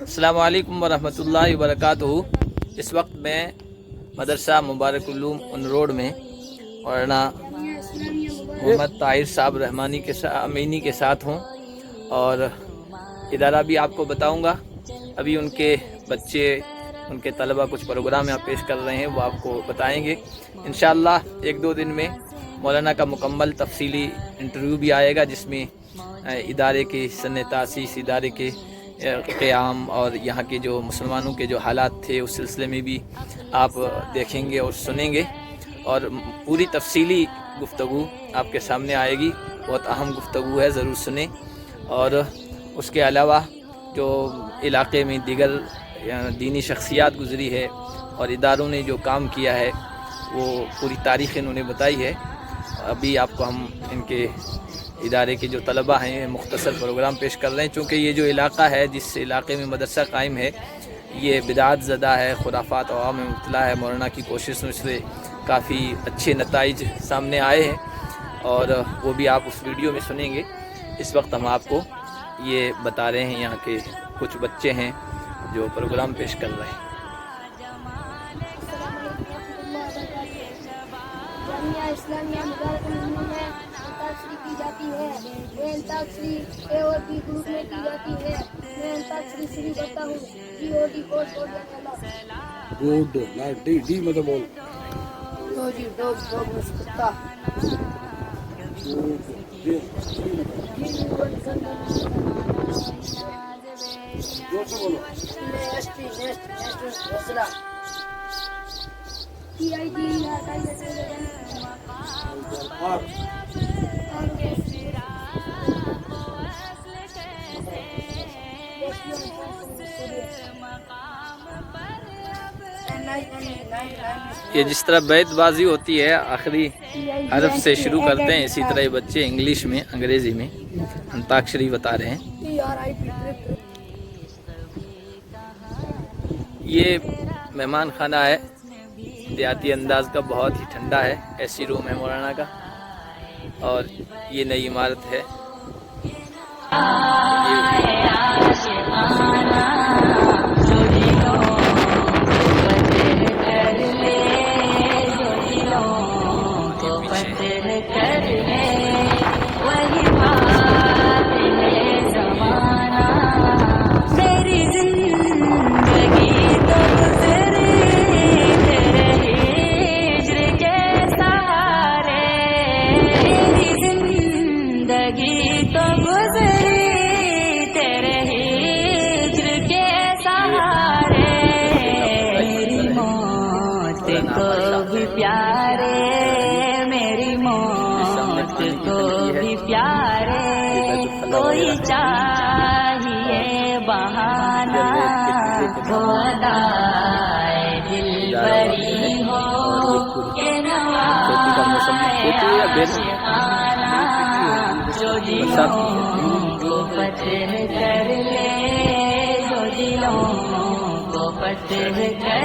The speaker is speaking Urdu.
السلام علیکم ورحمۃ اللہ وبرکاتہ۔ اس وقت میں مدرسہ مبارک العلوم ان روڈ میں مولانا محمد طاہر صاحب رحمانی امینی کے ساتھ ہوں، اور ادارہ بھی آپ کو بتاؤں گا۔ ابھی ان کے بچے، ان کے طلبہ کچھ پروگرام یہاں پیش کر رہے ہیں، وہ آپ کو بتائیں گے انشاءاللہ۔ ایک دو دن میں مولانا کا مکمل تفصیلی انٹرویو بھی آئے گا، جس میں ادارے کی سن تاسیس، ادارے کے قیام اور یہاں کے جو مسلمانوں کے جو حالات تھے اس سلسلے میں بھی آپ دیکھیں گے اور سنیں گے، اور پوری تفصیلی گفتگو آپ کے سامنے آئے گی۔ بہت اہم گفتگو ہے، ضرور سنیں۔ اور اس کے علاوہ جو علاقے میں دیگر دینی شخصیات گزری ہے اور اداروں نے جو کام کیا ہے، وہ پوری تاریخ انہوں نے بتائی ہے۔ ابھی آپ کو ہم ان کے ادارے کے جو طلبہ ہیں مختصر پروگرام پیش کر رہے ہیں، چونکہ یہ جو علاقہ ہے، جس علاقے میں مدرسہ قائم ہے، یہ بدعت زدہ ہے، خرافات و عوام میں مبتلا ہے۔ مولانا کی کوششوں سے کافی اچھے نتائج سامنے آئے ہیں، اور وہ بھی آپ اس ویڈیو میں سنیں گے۔ اس وقت ہم آپ کو یہ بتا رہے ہیں، یہاں کے کچھ بچے ہیں جو پروگرام پیش کر رہے ہیں۔ جامعہ اسلامیہ مبارک العلوم میں انتاکشری کی جاتی ہے۔ یہ انتاکشری اے اور بی گروپ میں کی جاتی ہے۔ میں انتاکشری شروع کرتا ہوں۔ جی او ڈی کوڈ گوڈ نا ڈی ڈی مطلب بول جی ڈوگ کتا بولو ٹی آئی ڈی یہ جس طرح بیت بازی ہوتی ہے، آخری حرف سے شروع کرتے ہیں، اسی طرح یہ بچے انگلش میں، انگریزی میں انتاکشری بتا رہے ہیں۔ یہ مہمان خانہ ہے، دیہاتی انداز کا، بہت ہی ٹھنڈا ہے۔ اے سی روم ہے مولانا کا، اور یہ نئی عمارت ہے۔ پیارے میری موت کو بھی پیارے، کوئی چاہیے بہانا خدائے دل بری ہو کہ نوائے عاشقانہ، جو دلوں کو فتح کر لے، جو دلوں کو فتح کر